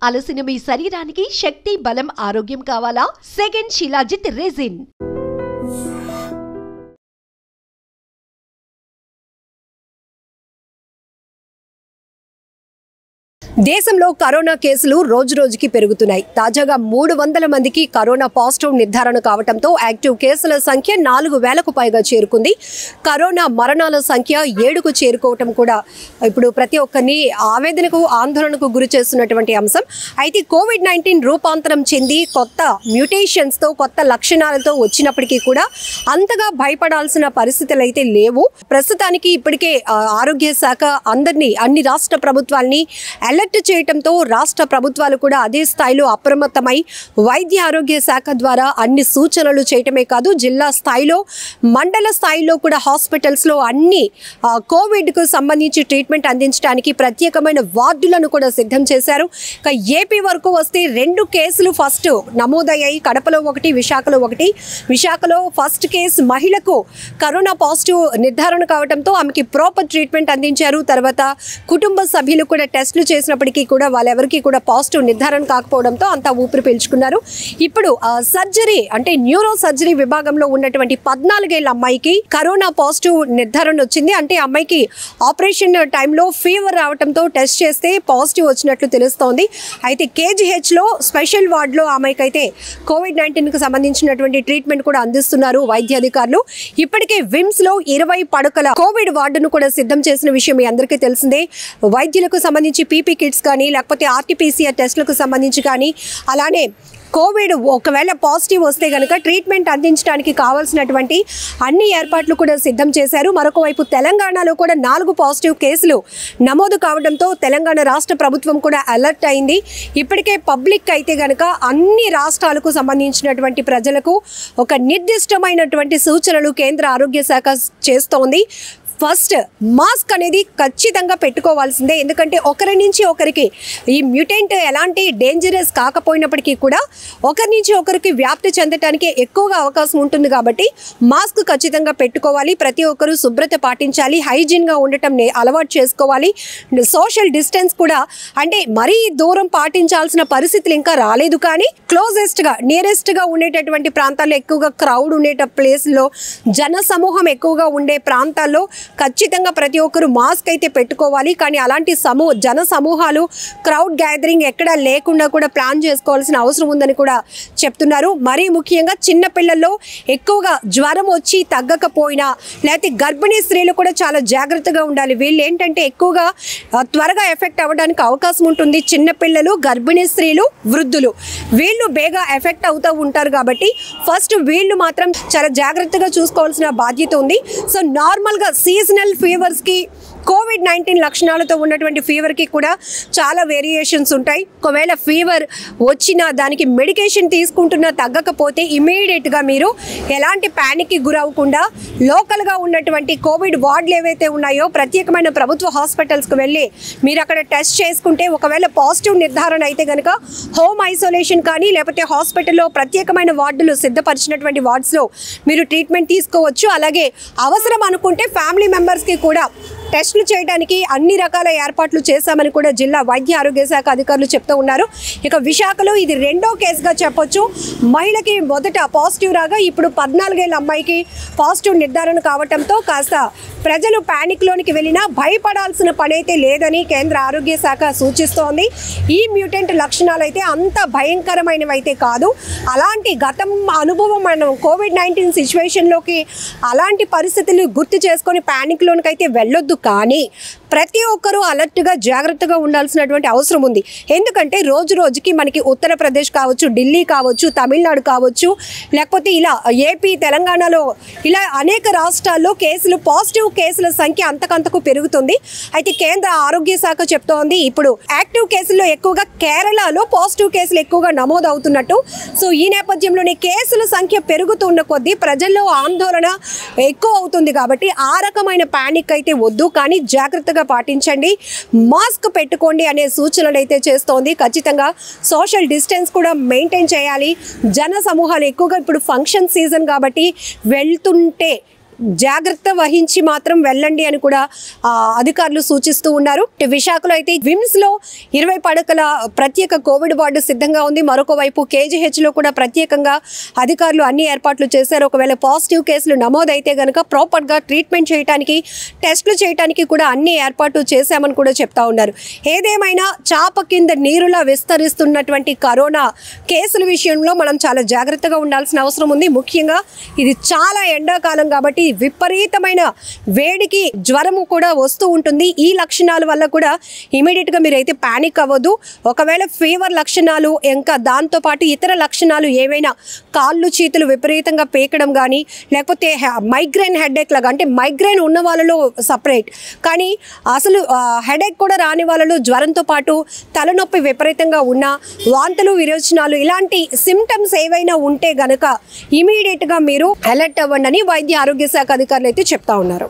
అలసిన మీ శరీరానికి శక్తి, బలం, ఆరోగ్యం కావాలా? Second shilajit resin. దేశంలో కరోనా కేసులు రోజురోజుకి పెరుగుతున్నాయి. తాజాగా 300 మందికి కరోనా పాజిటివ్ నిర్ధారణ కావడంతో యాక్టివ్ కేసుల సంఖ్య 4000కు పైగా చేరుకుంది. కరోనా మరణాల సంఖ్య 7కు చేరుకోవటం కూడా ఇప్పుడు ప్రతి ఒక్కరిని ఆవేదనకు, ఆందోళనకు గురి చేస్తున్నటువంటి అంశం. అయితే కోవిడ్-19 రూపాంతరం చెంది కొత్త మ్యూటేషన్స్తో, కొత్త లక్షణాలతో వచ్చినప్పటికీ కూడా అంతగా భయపడాల్సిన పరిస్థితులు అయితే లేవు. ప్రస్తుతానికి ఇప్పటికే ఆరోగ్య శాఖ అన్ని రాష్ట్ర ప్రభుత్వాల్ని అలర్ట్ చేయడంతో రాష్ట్ర ప్రభుత్వాలు కూడా అదే స్థాయిలో అప్రమత్తమై వైద్య ఆరోగ్య శాఖ ద్వారా అన్ని సూచనలు చేయటమే కాదు, జిల్లా స్థాయిలో, మండల స్థాయిలో కూడా హాస్పిటల్స్లో అన్ని కోవిడ్కు సంబంధించి ట్రీట్మెంట్ అందించడానికి ప్రత్యేకమైన వార్డులను కూడా సిద్ధం చేశారు. ఇక ఏపీ వరకు వస్తే 2 కేసులు ఫస్ట్ నమోదయ్యాయి. కడపలో 1, విశాఖలో 1. విశాఖలో ఫస్ట్ కేసు మహిళకు కరోనా పాజిటివ్ నిర్ధారణ కావడంతో ఆమెకి ప్రాపర్ ట్రీట్మెంట్ అందించారు. తర్వాత కుటుంబ సభ్యులు కూడా టెస్టులు చేసినప్పటికీ కూడా వాళ్ళెవరికి కూడా పాజిటివ్ నిర్ధారణ కాకపోవడంతో అంతా ఊపిరి పీల్చుకున్నారు. ఇప్పుడు సర్జరీ అంటే న్యూరో సర్జరీ విభాగంలో ఉన్నటువంటి 14 ఏళ్ల అమ్మాయికి కరోనా పాజిటివ్ నిర్ధారణ వచ్చింది. అంటే అమ్మాయికి ఆపరేషన్ టైంలో ఫీవర్ రావడంతో టెస్ట్ చేస్తే పాజిటివ్ వచ్చినట్లు తెలుస్తోంది. అయితే KGH లో స్పెషల్ వార్డులో అమ్మాయికి అయితే కోవిడ్-19కు సంబంధించినటువంటి ట్రీట్మెంట్ కూడా అందిస్తున్నారు వైద్య అధికారులు. ఇప్పటికే విమ్స్ లో 20 పడకల కోవిడ్ వార్డును కూడా సిద్ధం చేసిన విషయం మీ అందరికీ తెలిసిందే. వైద్యులకు సంబంధించి పీపీ కిట్స్ కానీ, లేకపోతే RT-PCR టెస్టులకు సంబంధించి కానీ, అలానే కోవిడ్ ఒకవేళ పాజిటివ్ వస్తే కనుక ట్రీట్మెంట్ అందించడానికి కావాల్సినటువంటి అన్ని ఏర్పాట్లు కూడా సిద్ధం చేశారు. మరొక వైపు తెలంగాణలో కూడా 4 పాజిటివ్ కేసులు నమోదు కావడంతో తెలంగాణ రాష్ట్ర ప్రభుత్వం కూడా అలర్ట్ అయింది. ఇప్పటికే పబ్లిక్ అయితే కనుక అన్ని రాష్ట్రాలకు సంబంధించినటువంటి ప్రజలకు ఒక నిర్దిష్టమైనటువంటి సూచనలు కేంద్ర ఆరోగ్య శాఖ చేస్తోంది. ఫస్ట్ మాస్క్ అనేది ఖచ్చితంగా పెట్టుకోవాల్సిందే. ఎందుకంటే ఒకరి నుంచి ఒకరికి ఈ మ్యూటెంట్ ఎలాంటి డేంజరస్ కాకపోయినప్పటికీ కూడా ఒకరి నుంచి ఒకరికి వ్యాప్తి చెందటానికి ఎక్కువగా అవకాశం ఉంటుంది కాబట్టి మాస్క్ ఖచ్చితంగా పెట్టుకోవాలి. ప్రతి ఒక్కరూ శుభ్రత పాటించాలి, హైజీన్గా ఉండటం అలవాటు చేసుకోవాలి. సోషల్ డిస్టెన్స్ కూడా అంటే మరీ దూరం పాటించాల్సిన పరిస్థితులు ఇంకా రాలేదు, కానీ క్లోజెస్ట్గా, నియరెస్ట్గా ఉండేటటువంటి ప్రాంతాల్లో, ఎక్కువగా క్రౌడ్ ఉండే ప్లేస్లో, జన సమూహం ఎక్కువగా ఉండే ప్రాంతాల్లో ఖచ్చితంగా ప్రతి ఒక్కరు మాస్క్ అయితే పెట్టుకోవాలి. కానీ అలాంటి జన సమూహాలు, క్రౌడ్ గ్యాదరింగ్ ఎక్కడా లేకుండా కూడా ప్లాన్ చేసుకోవాల్సిన అవసరం ఉందని కూడా చెప్తున్నారు. మరీ ముఖ్యంగా చిన్నపిల్లల్లో ఎక్కువగా జ్వరం వచ్చి తగ్గకపోయినా, లేకపోతే గర్భిణీ స్త్రీలు కూడా చాలా జాగ్రత్తగా ఉండాలి. వీళ్ళు ఏంటంటే ఎక్కువగా త్వరగా ఎఫెక్ట్ అవ్వడానికి అవకాశం ఉంటుంది. చిన్నపిల్లలు, గర్భిణీ స్త్రీలు, వృద్ధులు వీళ్ళు బేగా ఎఫెక్ట్ అవుతూ ఉంటారు కాబట్టి ఫస్ట్ వీళ్ళు మాత్రం చాలా జాగ్రత్తగా చూసుకోవాల్సిన బాధ్యత ఉంది. సో నార్మల్గా సీజనల్ ఫీవర్స్కి, కోవిడ్-19 లక్షణాలతో ఉన్నటువంటి ఫీవర్కి కూడా చాలా వేరియేషన్స్ ఉంటాయి. ఒకవేళ ఫీవర్ వచ్చినా దానికి మెడికేషన్ తీసుకుంటున్నా తగ్గకపోతే ఇమీడియట్గా మీరు ఎలాంటి ప్యానిక్కి గురవ్వకుండా లోకల్గా ఉన్నటువంటి కోవిడ్ వార్డులు ఏవైతే ఉన్నాయో ప్రత్యేకమైన ప్రభుత్వ హాస్పిటల్స్కి వెళ్ళి మీరు అక్కడ టెస్ట్ చేసుకుంటే ఒకవేళ పాజిటివ్ నిర్ధారణ అయితే కనుక హోమ్ ఐసోలేషన్ కానీ, లేకపోతే హాస్పిటల్లో ప్రత్యేకమైన వార్డులు సిద్ధపరిచినటువంటి వార్డ్స్లో మీరు ట్రీట్మెంట్ తీసుకోవచ్చు. అలాగే అవసరం అనుకుంటే ఫ్యామిలీ మెంబర్స్కి కూడా టెస్టులు చేయడానికి అన్ని రకాల ఏర్పాట్లు చేశామని కూడా జిల్లా వైద్య ఆరోగ్య శాఖ అధికారులు చెప్తూ ఉన్నారు. ఇక విశాఖలో ఇది 2వ కేసుగా చెప్పొచ్చు. మహిళకి మొదట పాజిటివ్ రాగా ఇప్పుడు 14 ఏళ్ల అమ్మాయికి పాజిటివ్ నిర్ధారణ కావడంతో కాస్త ప్రజలు ప్యానిక్లోనికి వెళ్ళినా భయపడాల్సిన పని అయితే లేదని కేంద్ర ఆరోగ్య శాఖ సూచిస్తోంది. ఈ మ్యూటెంట్ లక్షణాలు అయితే అంత భయంకరమైనవి అయితే కాదు. అలాంటి గతం అనుభవం మనం కోవిడ్-19 సిచ్యువేషన్లోకి అలాంటి పరిస్థితులు గుర్తు చేసుకొని ప్యానిక్లోనికి అయితే వెళ్ళొద్దు. కానీ ప్రతి ఒక్కరూ అలర్ట్గా, జాగ్రత్తగా ఉండాల్సినటువంటి అవసరం ఉంది. ఎందుకంటే రోజు రోజుకి మనకి ఉత్తరప్రదేశ్ కావచ్చు, ఢిల్లీ కావచ్చు, తమిళనాడు కావచ్చు, లేకపోతే ఇలా ఏపీ, తెలంగాణలో ఇలా అనేక రాష్ట్రాల్లో పాజిటివ్ కేసుల సంఖ్య అంతకంతకు పెరుగుతుంది. అయితే కేంద్ర ఆరోగ్య శాఖ చెప్తోంది ఇప్పుడు యాక్టివ్ కేసుల్లో ఎక్కువగా కేరళలో పాజిటివ్ కేసులు ఎక్కువగా నమోదు అవుతున్నట్టు. సో ఈ నేపథ్యంలోనే కేసుల సంఖ్య పెరుగుతున్న కొద్దీ ప్రజల్లో ఆందోళన ఎక్కువ అవుతుంది. కాబట్టి ఆ రకమైన ప్యానిక్ అయితే వద్దు, కానీ జాగ్రత్తగా పాటించండి, మాస్క్ పెట్టుకోండి అనే సూచనలు అయితే చేస్తోంది. ఖచ్చితంగా సోషల్ డిస్టెన్స్ కూడా మెయింటైన్ చేయాలి. జన సమూహాలు ఎక్కువగా ఇప్పుడు ఫంక్షన్ సీజన్ కాబట్టి వెళ్తుంటే జాగ్రత్త వహించి మాత్రం వెళ్ళండి అని కూడా అధికారులు సూచిస్తూ ఉన్నారు. విశాఖలో అయితే విమ్స్ లో 20 పడకల ప్రత్యేక కోవిడ్ వార్డు సిద్ధంగా ఉంది. మరొక వైపు KGH లో కూడా ప్రత్యేకంగా అధికారులు అన్ని ఏర్పాట్లు చేశారు. ఒకవేళ పాజిటివ్ కేసులు నమోదైతే గనక ప్రాపర్ గా ట్రీట్మెంట్ చేయడానికి, టెస్టులు చేయడానికి కూడా అన్ని ఏర్పాట్లు చేశామని కూడా చెప్తా ఉన్నారు. ఏదేమైనా చాప కింద నీరులా విస్తరిస్తున్నటువంటి కరోనా కేసుల విషయంలో మనం చాలా జాగ్రత్తగా ఉండాల్సిన అవసరం ఉంది. ముఖ్యంగా ఇది చాలా ఎండాకాలం కాబట్టి విపరీతమైన వేడికి జ్వరము కూడా వస్తూ ఉంటుంది. ఈ లక్షణాల వల్ల కూడా ఇమీడియట్ గా మీరైతే పానిక్ అవ్వద్దు. ఒకవేళ ఫీవర్ లక్షణాలు ఇంకా దాంతో పాటు ఇతర లక్షణాలు ఏవైనా కాళ్ళు చేతులు విపరీతంగా పేకడం కానీ, లేకపోతే మైగ్రేన్ హెడేక్ లాగా, అంటే మైగ్రేన్ ఉన్న వాళ్ళలో సపరేట్, కానీ అసలు హెడేక్ కూడా రాని వాళ్ళలో జ్వరంతో పాటు తలనొప్పి విపరీతంగా ఉన్న, వాంతులు విరోచనాలు ఇలాంటి సిమ్టమ్స్ ఏవైనా ఉంటే గనక ఇమీడియట్ గా మీరు అలర్ట్ అవ్వండి అని వైద్య ఆరోగ్య శాఖ అధికారులు అయితే చెప్తా ఉన్నారు.